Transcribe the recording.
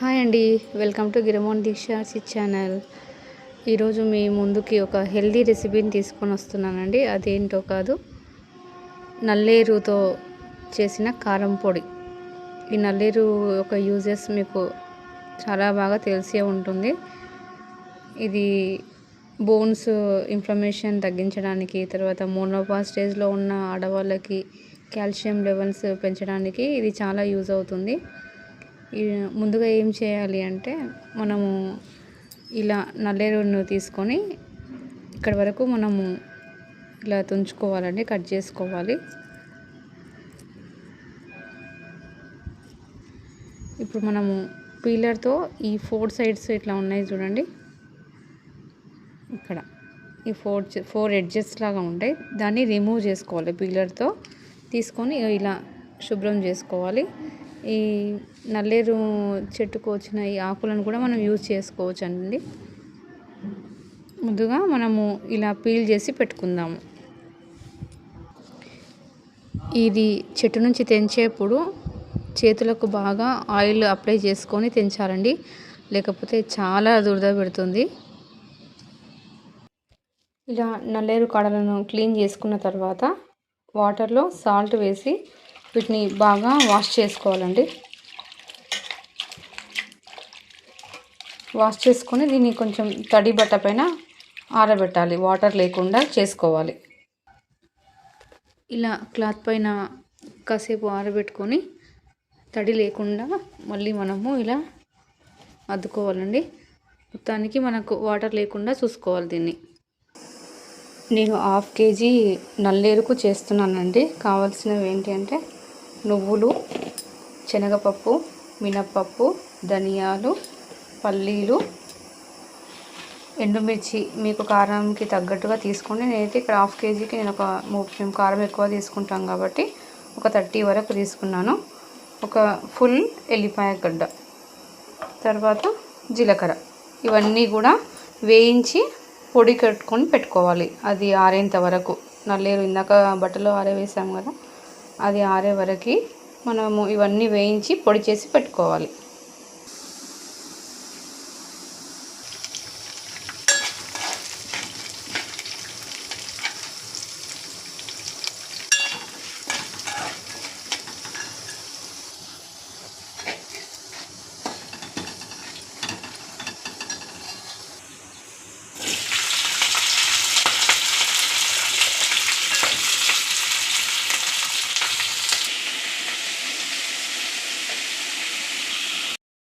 Hi అండి, welcome to గిరమోన్ దీక్షాస్ channel. ఈరోజు మీ ముందుకి ఒక హెల్దీ రెసిపీని తీసుకొని వస్తున్నానండి. అదేంటో కాదు, నల్లేరుతో చేసిన కారం పొడి. ఈ నల్లేరు యొక్క యూజెస్ మీకు చాలా బాగా తెలిసే ఉంటుంది. ఇది బోన్స్ ఇన్ఫ్లమేషన్ తగ్గించడానికి, తర్వాత మోనోపాజ్ స్టేజ్లో ఉన్న ఆడవాళ్ళకి కాల్షియం లెవెల్స్ పెంచడానికి ఇది చాలా యూజ్ అవుతుంది. ముందుగా ఏం చేయాలి అంటే, మనము ఇలా నల్లేరును తీసుకొని ఇక్కడ వరకు మనము ఇలా తుంచుకోవాలండి, కట్ చేసుకోవాలి. ఇప్పుడు మనము పీలర్తో ఈ 4 సైడ్స్ ఇట్లా ఉన్నాయి చూడండి, ఇక్కడ ఈ 4 ఎడ్జెస్ లాగా ఉంటాయి, దాన్ని రిమూవ్ చేసుకోవాలి. పీలర్తో తీసుకొని ఇలా శుభ్రం చేసుకోవాలి. ఈ నల్లేరు చెట్టుకు వచ్చిన ఈ ఆకులను కూడా మనం యూజ్ చేసుకోవచ్చు అండి. ముందుగా మనము ఇలా పీల్ చేసి పెట్టుకుందాము. ఇది చెట్టు నుంచి తెంచేప్పుడు చేతులకు బాగా ఆయిల్ అప్లై చేసుకొని తెంచాలండి, లేకపోతే చాలా దురద పెడుతుంది. ఇలా నల్లేరు కాడలను క్లీన్ చేసుకున్న తర్వాత వాటర్లో సాల్ట్ వేసి వీటిని బాగా వాష్ చేసుకోవాలండి. వాష్ చేసుకొని దీన్ని కొంచెం తడి బట్ట పైన ఆరబెట్టాలి, వాటర్ లేకుండా చేసుకోవాలి. ఇలా క్లాత్ పైన కాసేపు ఆరబెట్టుకొని తడి లేకుండా మళ్ళీ మనము ఇలా అద్దుకోవాలండి. మొత్తానికి మనకు వాటర్ లేకుండా చూసుకోవాలి దీన్ని. నేను 1/2 kg నల్లేరుకు చేస్తున్నానండి. కావాల్సినవి ఏంటి అంటే, నువ్వులు, శనగపప్పు, మినప్పప్పు, ధనియాలు, పల్లీలు, ఎండుమిర్చి మీకు కారంకి తగ్గట్టుగా తీసుకోండి. నేనైతే ఇక్కడ 1/2 kgకి మేము కారం ఎక్కువ తీసుకుంటాం కాబట్టి ఒక 30 వరకు తీసుకున్నాను. ఒక ఫుల్ ఎల్లిపాయ గడ్డ, తర్వాత జీలకర్ర, ఇవన్నీ కూడా వేయించి పొడి కట్టుకొని పెట్టుకోవాలి. అది ఆరేంత వరకు, నల్లేరు ఇందాక బట్టలో ఆరవేసాము కదా, అది ఆరే వరకు మనము ఇవన్నీ వేయించి పొడి చేసి పెట్టుకోవాలి.